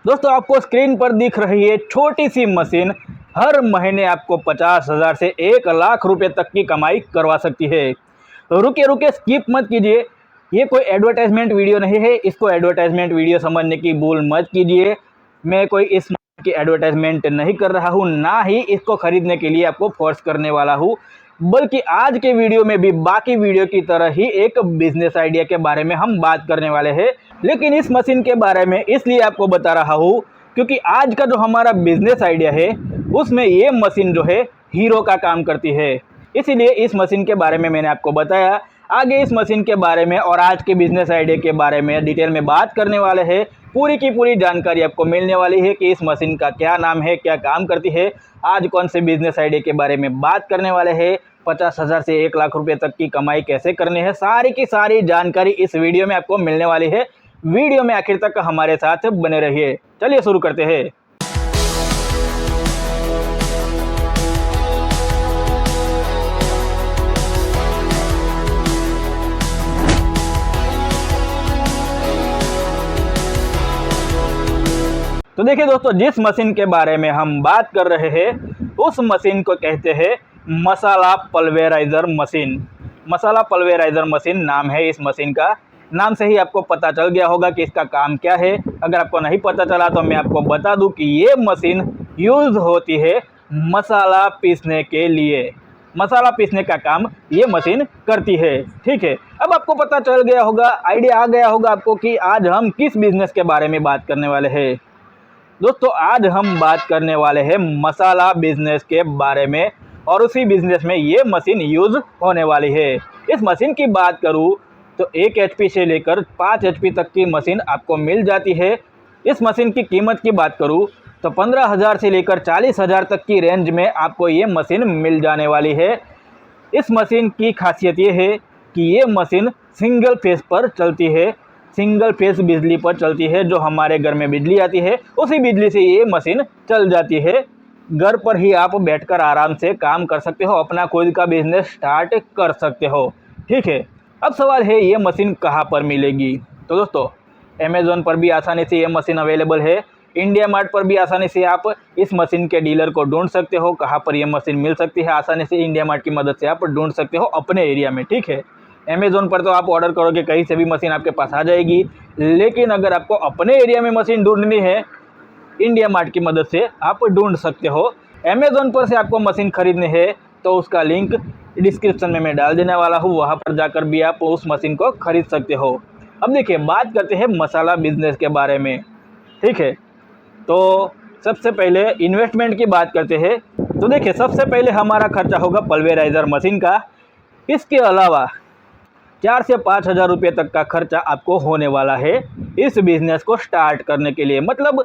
दोस्तों आपको स्क्रीन पर दिख रही है छोटी सी मशीन हर महीने आपको 50,000 से 1 लाख रुपए तक की कमाई करवा सकती है। रुके रुके स्किप मत कीजिए, ये कोई एडवर्टाइजमेंट वीडियो नहीं है, इसको एडवर्टाइजमेंट वीडियो समझने की भूल मत कीजिए। मैं कोई इस की एडवर्टाइजमेंट नहीं कर रहा हूँ, ना ही इसको खरीदने के लिए आपको फोर्स करने वाला हूँ, बल्कि आज के वीडियो में भी बाकी वीडियो की तरह ही एक बिजनेस आइडिया के बारे में हम बात करने वाले हैं। लेकिन इस मशीन के बारे में इसलिए आपको बता रहा हूँ क्योंकि आज का जो हमारा बिजनेस आइडिया है उसमें ये मशीन जो है हीरो का काम करती है, इसीलिए इस मशीन के बारे में मैंने आपको बताया। आगे इस मशीन के बारे में और आज के बिजनेस आइडिया के बारे में डिटेल में बात करने वाले हैं। पूरी की पूरी जानकारी आपको मिलने वाली है कि इस मशीन का क्या नाम है, क्या काम करती है, आज कौन से बिजनेस आइडिया के बारे में बात करने वाले हैं, 50,000 से 1 लाख रुपए तक की कमाई कैसे करनी है, सारी की सारी जानकारी इस वीडियो में आपको मिलने वाली है। वीडियो में आखिर तक हमारे साथ बने रहिए। चलिए शुरू करते हैं। तो देखिए दोस्तों, जिस मशीन के बारे में हम बात कर रहे हैं उस मशीन को कहते हैं मसाला पल्वेराइजर मशीन। मसाला पल्वेराइजर मशीन नाम है इस मशीन का। नाम से ही आपको पता चल गया होगा कि इसका काम क्या है। अगर आपको नहीं पता चला तो मैं आपको बता दूं कि ये मशीन यूज़ होती है मसाला पीसने के लिए। मसाला पीसने का काम ये मशीन करती है, ठीक है। अब आपको पता चल गया होगा, आइडिया आ गया होगा आपको कि आज हम किस बिजनेस के बारे में बात करने वाले हैं। दोस्तों आज हम बात करने वाले हैं मसाला बिजनेस के बारे में, और उसी बिजनेस में ये मशीन यूज़ होने वाली है। इस मशीन की बात करूँ तो 1 HP से लेकर 5 HP तक की मशीन आपको मिल जाती है। इस मशीन की कीमत की बात करूँ तो 15,000 से लेकर 40,000 तक की रेंज में आपको ये मशीन मिल जाने वाली है। इस मशीन की खासियत ये है कि ये मशीन सिंगल फेस पर चलती है, सिंगल फेस बिजली पर चलती है। जो हमारे घर में बिजली आती है उसी बिजली से ये मशीन चल जाती है। घर पर ही आप बैठकर आराम से काम कर सकते हो, अपना खुद का बिजनेस स्टार्ट कर सकते हो, ठीक है। अब सवाल है ये मशीन कहाँ पर मिलेगी। तो दोस्तों अमेज़ॉन पर भी आसानी से ये मशीन अवेलेबल है। इंडिया मार्ट पर भी आसानी से आप इस मशीन के डीलर को ढूंढ सकते हो। कहाँ पर ये मशीन मिल सकती है आसानी से इंडिया मार्ट की मदद से आप ढूंढ सकते हो अपने एरिया में, ठीक है। अमेज़ॉन पर तो आप ऑर्डर करोगे कहीं से भी मशीन आपके पास आ जाएगी, लेकिन अगर आपको अपने एरिया में मशीन ढूंढनी है इंडिया मार्ट की मदद से आप ढूंढ सकते हो। अमेज़ॉन पर से आपको मशीन खरीदनी है तो उसका लिंक डिस्क्रिप्शन में मैं डाल देने वाला हूँ, वहाँ पर जाकर भी आप उस मशीन को खरीद सकते हो। अब देखिए बात करते हैं मसाला बिजनेस के बारे में, ठीक है। तो सबसे पहले इन्वेस्टमेंट की बात करते हैं। तो देखिए सबसे पहले हमारा खर्चा होगा पल्वेराइजर मशीन का। इसके अलावा 4 से 5,000 रुपये तक का खर्चा आपको होने वाला है इस बिज़नेस को स्टार्ट करने के लिए। मतलब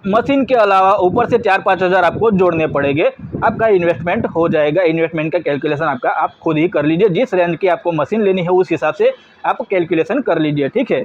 मशीन के अलावा ऊपर से 4-5 हज़ार आपको जोड़ने पड़ेंगे, आपका इन्वेस्टमेंट हो जाएगा। इन्वेस्टमेंट का कैलकुलेशन आपका आप खुद ही कर लीजिए, जिस रेंज की आपको मशीन लेनी है उस हिसाब से आप कैलकुलेशन कर लीजिए, ठीक है।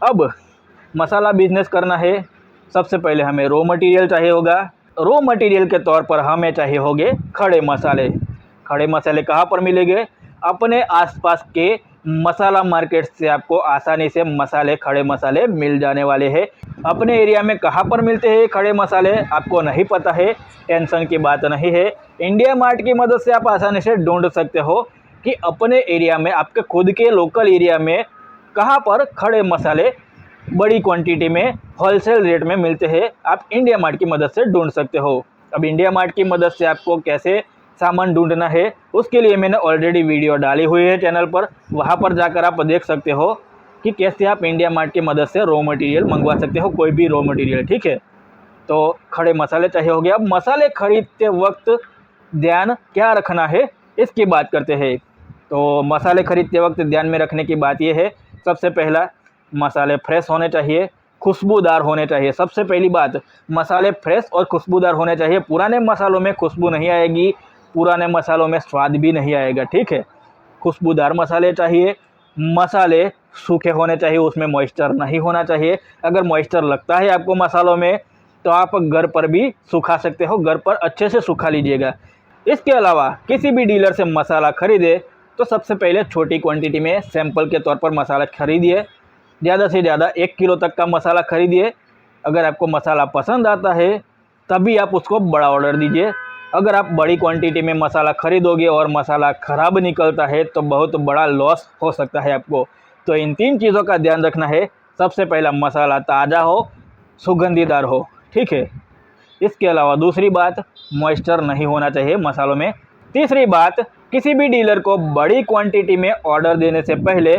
अब मसाला बिजनेस करना है, सबसे पहले हमें रॉ मटेरियल चाहिए होगा। रॉ मटेरियल के तौर पर हमें चाहिए होंगे खड़े मसाले। खड़े मसाले कहाँ पर मिलेंगे? अपने आसपास के मसाला मार्केट से आपको आसानी से मसाले, खड़े मसाले मिल जाने वाले हैं। अपने एरिया में कहाँ पर मिलते हैं खड़े मसाले आपको नहीं पता है, टेंशन की बात नहीं है। इंडिया मार्ट की मदद से आप आसानी से ढूंढ सकते हो कि अपने एरिया में, आपके खुद के लोकल एरिया में कहाँ पर खड़े मसाले बड़ी क्वांटिटी में होलसेल रेट में मिलते हैं। आप इंडिया मार्ट की मदद से ढूंढ सकते हो। अब इंडिया मार्ट की मदद से आपको कैसे सामान ढूंढना है उसके लिए मैंने ऑलरेडी वीडियो डाली हुई है चैनल पर, वहाँ पर जाकर आप देख सकते हो कि कैसे आप इंडिया मार्ट की मदद से रॉ मटेरियल मंगवा सकते हो, कोई भी रॉ मटेरियल, ठीक है। तो खड़े मसाले चाहिए हो गया। अब मसाले खरीदते वक्त ध्यान क्या रखना है इसकी बात करते हैं। तो मसाले खरीदते वक्त ध्यान में रखने की बात यह है, सबसे पहला मसाले फ्रेश होने चाहिए, खुशबूदार होने चाहिए। सबसे पहली बात, मसाले फ्रेश और खुशबूदार होने चाहिए। पुराने मसालों में खुशबू नहीं आएगी, पुराने मसालों में स्वाद भी नहीं आएगा, ठीक है। खुशबूदार मसाले चाहिए। मसाले सूखे होने चाहिए, उसमें मॉइस्चर नहीं होना चाहिए। अगर मॉइस्चर लगता है आपको मसालों में तो आप घर पर भी सुखा सकते हो, घर पर अच्छे से सुखा लीजिएगा। इसके अलावा किसी भी डीलर से मसाला खरीदे तो सबसे पहले छोटी क्वांटिटी में सैंपल के तौर पर मसाला खरीदिए। ज़्यादा से ज़्यादा 1 किलो तक का मसाला खरीदिए। अगर आपको मसाला पसंद आता है तभी आप उसको बड़ा ऑर्डर दीजिए। अगर आप बड़ी क्वांटिटी में मसाला खरीदोगे और मसाला ख़राब निकलता है तो बहुत बड़ा लॉस हो सकता है आपको। तो इन 3 चीज़ों का ध्यान रखना है। सबसे पहला, मसाला ताज़ा हो, सुगंधीदार हो, ठीक है। इसके अलावा दूसरी बात, मॉइस्चर नहीं होना चाहिए मसालों में। तीसरी बात, किसी भी डीलर को बड़ी क्वांटिटी में ऑर्डर देने से पहले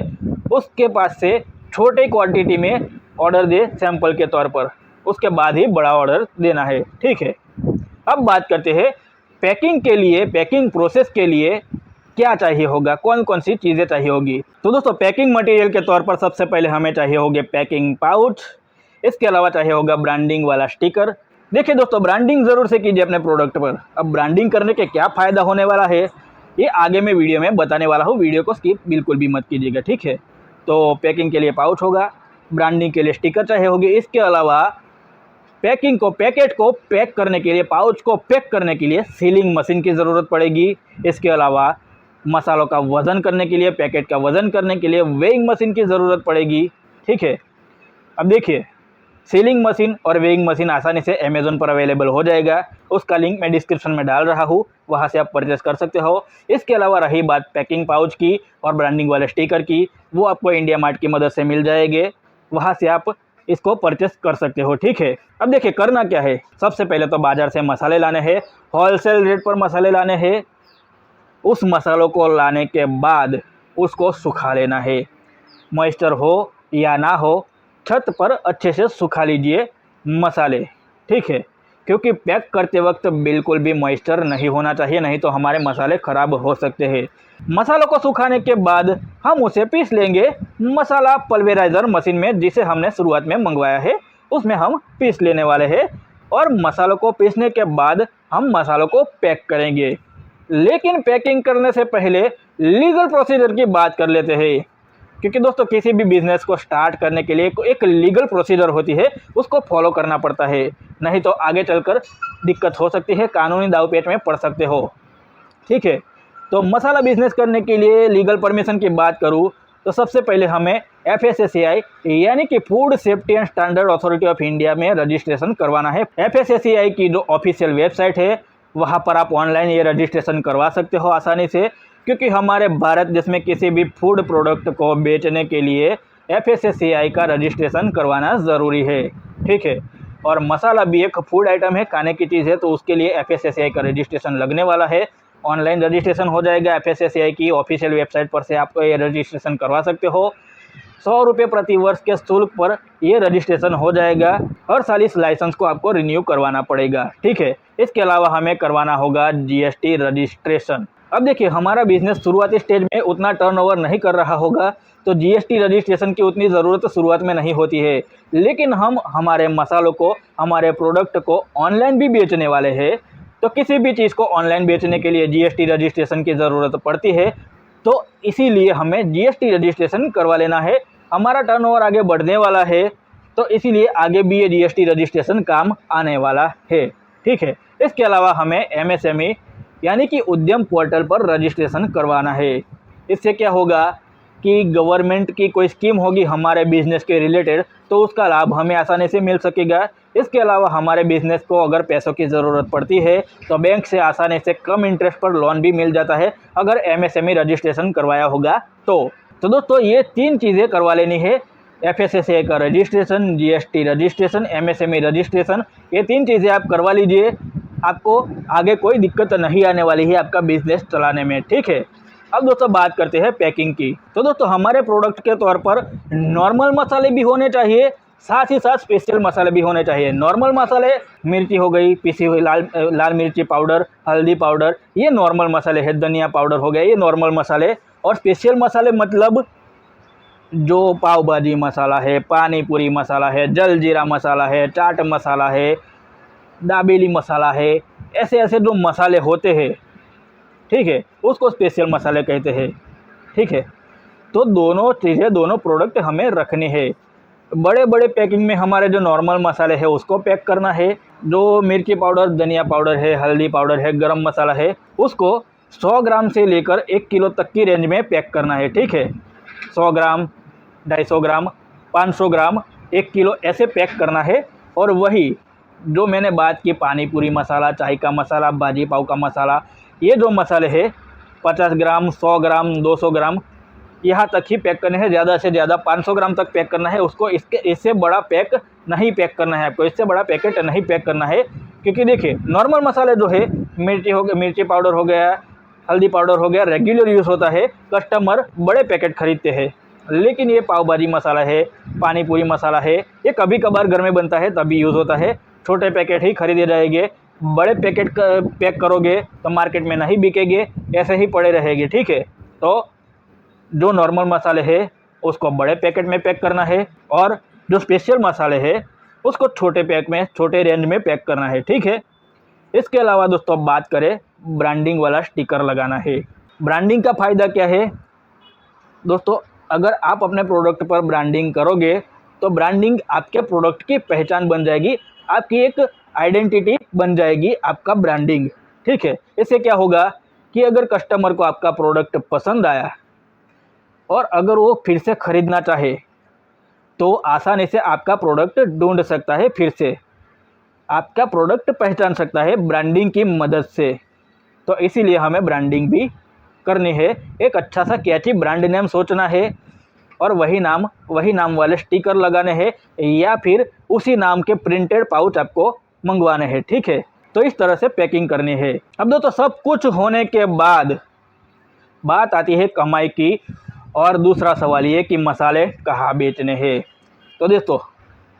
उसके पास से छोटे क्वांटिटी में ऑर्डर दे सैंपल के तौर पर, उसके बाद ही बड़ा ऑर्डर देना है, ठीक है। अब बात करते हैं पैकिंग के लिए, पैकिंग प्रोसेस के लिए क्या चाहिए होगा, कौन कौन सी चीज़ें चाहिए होगी। तो दोस्तों, पैकिंग मटेरियल के तौर पर सबसे पहले हमें चाहिए होंगे पैकिंग पाउच। इसके अलावा चाहिए होगा ब्रांडिंग वाला स्टिकर। देखिए दोस्तों, ब्रांडिंग ज़रूर से कीजिए अपने प्रोडक्ट पर। अब ब्रांडिंग करने के क्या फ़ायदा होने वाला है ये आगे मैं वीडियो में बताने वाला हूँ, वीडियो को स्किप बिल्कुल भी मत कीजिएगा, ठीक है। तो पैकिंग के लिए पाउच होगा, ब्रांडिंग के लिए स्टिकर चाहिए होगी। इसके अलावा पैकिंग को, पैकेट को पैक करने के लिए, पाउच को पैक करने के लिए सीलिंग मशीन की ज़रूरत पड़ेगी। इसके अलावा मसालों का वज़न करने के लिए, पैकेट का वज़न करने के लिए वेइंग मशीन की ज़रूरत पड़ेगी, ठीक है। अब देखिए, सीलिंग मशीन और वेइंग मशीन आसानी से अमेज़न पर अवेलेबल हो जाएगा। उसका लिंक मैं डिस्क्रिप्शन में डाल रहा हूँ, वहाँ से आप परचेस कर सकते हो। इसके अलावा रही बात पैकिंग पाउच की और ब्रांडिंग वाले स्टिकर की, वो आपको इंडिया मार्ट की मदद से मिल जाएंगे, वहाँ से आप इसको परचेस कर सकते हो, ठीक है। अब देखिए, करना क्या है। सबसे पहले तो बाज़ार से मसाले लाने हैं, होलसेल रेट पर मसाले लाने हैं। उस मसालों को लाने के बाद उसको सुखा लेना है। मॉइस्चर हो या ना हो, छत पर अच्छे से सुखा लीजिए मसाले, ठीक है। क्योंकि पैक करते वक्त बिल्कुल भी मॉइस्चर नहीं होना चाहिए, नहीं तो हमारे मसाले ख़राब हो सकते हैं। मसालों को सुखाने के बाद हम उसे पीस लेंगे मसाला पल्वेराइज़र मशीन में, जिसे हमने शुरुआत में मंगवाया है उसमें हम पीस लेने वाले हैं। और मसालों को पीसने के बाद हम मसालों को पैक करेंगे। लेकिन पैकिंग करने से पहले लीगल प्रोसीजर की बात कर लेते हैं, क्योंकि दोस्तों किसी भी बिज़नेस को स्टार्ट करने के लिए एक लीगल प्रोसीजर होती है, उसको फॉलो करना पड़ता है, नहीं तो आगे चलकर दिक्कत हो सकती है, कानूनी दावपेच में पड़ सकते हो, ठीक है। तो मसाला बिजनेस करने के लिए लीगल परमिशन की बात करूँ तो सबसे पहले हमें FSSAI यानी कि food safety and standard authority of India में रजिस्ट्रेशन करवाना है। FSSAI की जो ऑफिशियल वेबसाइट है वहाँ पर आप ऑनलाइन ये रजिस्ट्रेशन करवा सकते हो आसानी से, क्योंकि हमारे भारत देश में किसी भी फूड प्रोडक्ट को बेचने के लिए FSSAI का रजिस्ट्रेशन करवाना ज़रूरी है, ठीक है। और मसाला भी एक फूड आइटम है, खाने की चीज़ है, तो उसके लिए FSSAI का रजिस्ट्रेशन लगने वाला है। ऑनलाइन रजिस्ट्रेशन हो जाएगा, FSSAI की ऑफिशियल वेबसाइट पर से आपको ये रजिस्ट्रेशन करवा सकते हो। 100 रुपये प्रति वर्ष के शुल्क पर ये रजिस्ट्रेशन हो जाएगा। हर साल इस लाइसेंस को आपको रिन्यू करवाना पड़ेगा, ठीक है। इसके अलावा हमें करवाना होगा GST रजिस्ट्रेशन। अब देखिए, हमारा बिजनेस शुरुआती स्टेज में उतना टर्नओवर नहीं कर रहा होगा, तो GST रजिस्ट्रेशन की उतनी ज़रूरत शुरुआत में नहीं होती है। लेकिन हम हमारे मसालों को, हमारे प्रोडक्ट को ऑनलाइन भी बेचने वाले हैं, तो किसी भी चीज़ को ऑनलाइन बेचने के लिए GST रजिस्ट्रेशन की ज़रूरत पड़ती है। तो इसीलिए हमें GST रजिस्ट्रेशन करवा लेना है। हमारा टर्नओवर आगे बढ़ने वाला है, तो इसीलिए आगे भी ये GST रजिस्ट्रेशन काम आने वाला है, ठीक है। इसके अलावा हमें MSME यानी कि उद्यम पोर्टल पर रजिस्ट्रेशन करवाना है। इससे क्या होगा कि गवर्नमेंट की कोई स्कीम होगी हमारे बिज़नेस के रिलेटेड, तो उसका लाभ हमें आसानी से मिल सकेगा। इसके अलावा हमारे बिज़नेस को अगर पैसों की ज़रूरत पड़ती है तो बैंक से आसानी से कम इंटरेस्ट पर लोन भी मिल जाता है, अगर MSME रजिस्ट्रेशन करवाया होगा तो दोस्तों ये 3 चीज़ें करवा लेनी है। FSSAI का registration, GST registration, MSME registration, ये 3 चीज़ें आप करवा लीजिए। आपको आगे कोई दिक्कत नहीं आने वाली है आपका बिज़नेस चलाने में, ठीक है। अब दोस्तों बात करते हैं पैकिंग की। तो दोस्तों हमारे प्रोडक्ट के तौर पर नॉर्मल मसाले भी होने चाहिए, साथ ही साथ स्पेशल मसाले भी होने चाहिए। नॉर्मल मसाले, मिर्ची हो गई, पिसी हुई लाल मिर्ची पाउडर, हल्दी पाउडर, ये नॉर्मल मसाले हैं। धनिया पाउडर हो गया, ये नॉर्मल मसाले। और स्पेशल मसाले मतलब जो पाव भाजी मसाला है, पानी पूरी मसाला है, जल जीरा मसाला है, चाट मसाला है, दाबेली मसाला है, ऐसे ऐसे जो मसाले होते हैं, ठीक है, उसको स्पेशल मसाले कहते हैं, ठीक है। तो दोनों चीज़ें, दोनों प्रोडक्ट हमें रखने हैं। बड़े बड़े पैकिंग में हमारे जो नॉर्मल मसाले हैं उसको पैक करना है। जो मिर्ची पाउडर, धनिया पाउडर है, हल्दी पाउडर है, गरम मसाला है, उसको 100 ग्राम से लेकर 1 किलो तक की रेंज में पैक करना है, ठीक है। 100 ग्राम, 250 ग्राम, 500 ग्राम, 1 किलो ऐसे पैक करना है। और वही जो मैंने बात की पानी पूरी मसाला, चाय का मसाला, भाजी पाव का मसाला, ये जो मसाले हैं 50 ग्राम, 100 ग्राम, 200 ग्राम यहाँ तक ही पैक करने हैं। ज़्यादा से ज़्यादा 500 ग्राम तक पैक करना है उसको। इससे बड़ा पैक नहीं पैक करना है आपको, इससे बड़ा पैकेट नहीं पैक करना है। क्योंकि देखिए नॉर्मल मसाले जो है मिर्ची पाउडर हो गया, हल्दी पाउडर हो गया, रेगुलर यूज़ होता है, कस्टमर बड़े पैकेट खरीदते हैं। लेकिन ये पाव भाजी मसाला है, पानी पूरी मसाला है, ये कभी कभार घर में बनता है तभी यूज़ होता है। छोटे पैकेट ही खरीदे जाएंगे, बड़े पैकेट पैक करोगे तो मार्केट में नहीं बिकेंगे, ऐसे ही पड़े रहेंगे। ठीक है, तो जो नॉर्मल मसाले हैं उसको बड़े पैकेट में पैक करना है और जो स्पेशल मसाले हैं उसको छोटे पैक में, छोटे रेंज में पैक करना है। ठीक है, इसके अलावा दोस्तों बात करें ब्रांडिंग वाला स्टिकर लगाना है। ब्रांडिंग का फ़ायदा क्या है दोस्तों, अगर आप अपने प्रोडक्ट पर ब्रांडिंग करोगे तो ब्रांडिंग आपके प्रोडक्ट की पहचान बन जाएगी, आपकी एक आइडेंटिटी बन जाएगी आपका ब्रांडिंग। ठीक है, इससे क्या होगा कि अगर कस्टमर को आपका प्रोडक्ट पसंद आया और अगर वो फिर से ख़रीदना चाहे तो आसानी से आपका प्रोडक्ट ढूंढ सकता है, फिर से आपका प्रोडक्ट पहचान सकता है ब्रांडिंग की मदद से। तो इसीलिए हमें ब्रांडिंग भी करनी है, एक अच्छा सा कैची ब्रांड नेम सोचना है और वही नाम वाले स्टिकर लगाने हैं या फिर उसी नाम के प्रिंटेड पाउच आपको मंगवाने हैं। ठीक है, तो इस तरह से पैकिंग करनी है। अब दोस्तों सब कुछ होने के बाद बात आती है कमाई की, और दूसरा सवाल ये कि मसाले कहाँ बेचने हैं। तो दोस्तों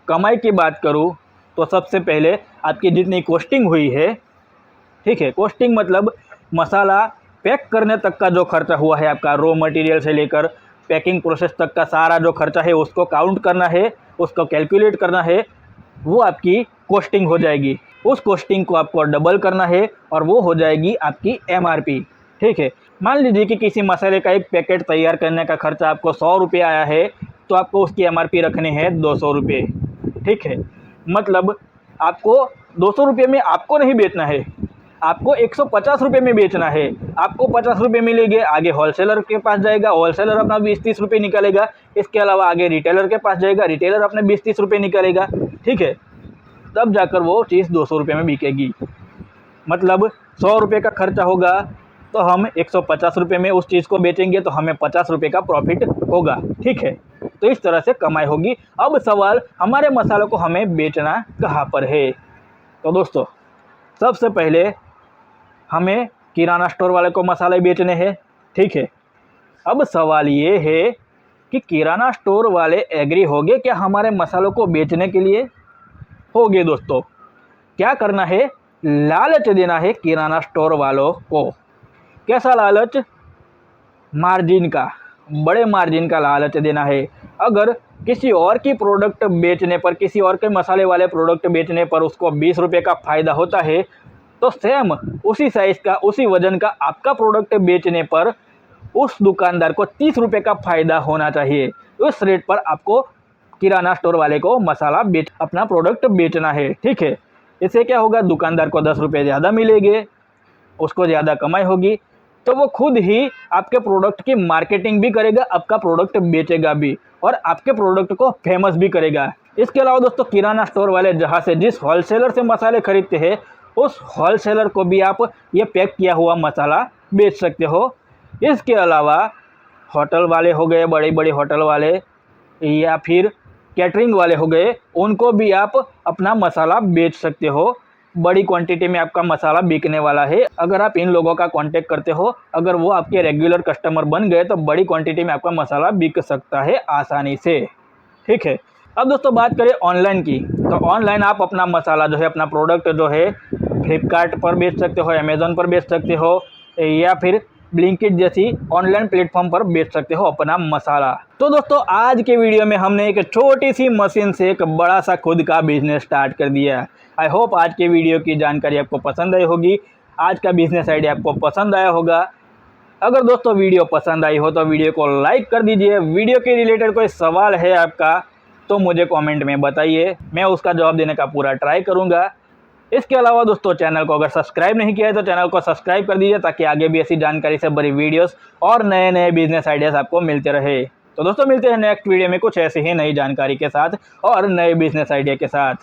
कमाई की बात करूँ तो सबसे पहले आपकी जितनी कॉस्टिंग हुई है, ठीक है, कॉस्टिंग मतलब मसाला पैक करने तक का जो खर्चा हुआ है आपका, रॉ मटेरियल से लेकर पैकिंग प्रोसेस तक का सारा जो खर्चा है उसको काउंट करना है, उसको कैलकुलेट करना है, वो आपकी कॉस्टिंग हो जाएगी। उस कॉस्टिंग को आपको डबल करना है और वो हो जाएगी आपकी MRP। ठीक है, मान लीजिए कि किसी मसाले का एक पैकेट तैयार करने का खर्चा आपको 100 रुपये आया है तो आपको उसकी MRP रखनी है 200 रुपये। ठीक है, मतलब आपको 200 रुपये में आपको नहीं बेचना है, आपको 150 रुपये में बेचना है। आपको 50 रुपये मिलेंगे, आगे होलसेलर के पास जाएगा, होलसेलर अपना 20-30 रुपये निकालेगा। इसके अलावा आगे रिटेलर के पास जाएगा, रिटेलर अपने 20-30 रुपये निकालेगा। ठीक है, तब जाकर वो चीज़ 200 रुपये में बिकेगी। मतलब 100 रुपये का खर्चा होगा तो हम 150 रुपये में उस चीज़ को बेचेंगे तो हमें 50 रुपये का प्रॉफिट होगा। ठीक है, तो इस तरह से कमाई होगी। अब सवाल हमारे मसालों को हमें बेचना कहाँ पर है। तो दोस्तों सबसे पहले हमें किराना स्टोर वाले को मसाले बेचने हैं। ठीक है, अब सवाल ये है कि किराना स्टोर वाले एग्री हो गए क्या हमारे मसालों को बेचने के लिए? हो गए दोस्तों। क्या करना है, लालच देना है किराना स्टोर वालों को। कैसा लालच? मार्जिन का, बड़े मार्जिन का लालच देना है। अगर किसी और की प्रोडक्ट बेचने पर, किसी और के मसाले वाले प्रोडक्ट बेचने पर उसको 20 रुपये का फ़ायदा होता है तो सेम उसी साइज़ का, उसी वज़न का आपका प्रोडक्ट बेचने पर उस दुकानदार को 30 रुपये का फ़ायदा होना चाहिए। उस रेट पर आपको किराना स्टोर वाले को मसाला अपना प्रोडक्ट बेचना है। ठीक है, इससे क्या होगा, दुकानदार को 10 रुपये ज़्यादा मिलेंगे, उसको ज़्यादा कमाई होगी, तो वो खुद ही आपके प्रोडक्ट की मार्केटिंग भी करेगा, आपका प्रोडक्ट बेचेगा भी और आपके प्रोडक्ट को फेमस भी करेगा। इसके अलावा दोस्तों किराना स्टोर वाले जहाँ से जिस होलसेलर से मसाले खरीदते हैं उस होलसेलर को भी आप ये पैक किया हुआ मसाला बेच सकते हो। इसके अलावा होटल वाले हो गए, बड़े बड़े होटल वाले या फिर कैटरिंग वाले हो गए, उनको भी आप अपना मसाला बेच सकते हो। बड़ी क्वांटिटी में आपका मसाला बिकने वाला है। अगर आप इन लोगों का कांटेक्ट करते हो, अगर वो आपके रेगुलर कस्टमर बन गए तो बड़ी क्वांटिटी में आपका मसाला बिक सकता है आसानी से। ठीक है, अब दोस्तों बात करें ऑनलाइन की, तो ऑनलाइन आप अपना मसाला जो है, अपना प्रोडक्ट जो है फ्लिपकार्ट पर बेच सकते हो, अमेज़ॉन पर बेच सकते हो या फिर ब्लिंकिट जैसी ऑनलाइन प्लेटफॉर्म पर बेच सकते हो अपना मसाला। तो दोस्तों आज के वीडियो में हमने एक छोटी सी मशीन से एक बड़ा सा खुद का बिजनेस स्टार्ट कर दिया। आई होप आज के वीडियो की जानकारी आपको पसंद आई होगी, आज का बिजनेस आइडिया आपको पसंद आया होगा। अगर दोस्तों वीडियो पसंद आई हो तो वीडियो को लाइक कर दीजिए। वीडियो के रिलेटेड कोई सवाल है आपका तो मुझे कमेंट में बताइए, मैं उसका जवाब देने का पूरा ट्राई करूँगा। इसके अलावा दोस्तों चैनल को अगर सब्सक्राइब नहीं किया है तो चैनल को सब्सक्राइब कर दीजिए ताकि आगे भी ऐसी जानकारी से भरी वीडियोस और नए नए बिजनेस आइडियाज़ आपको मिलते रहे। तो दोस्तों मिलते हैं नेक्स्ट वीडियो में कुछ ऐसी ही नई जानकारी के साथ और नए बिजनेस आइडिया के साथ।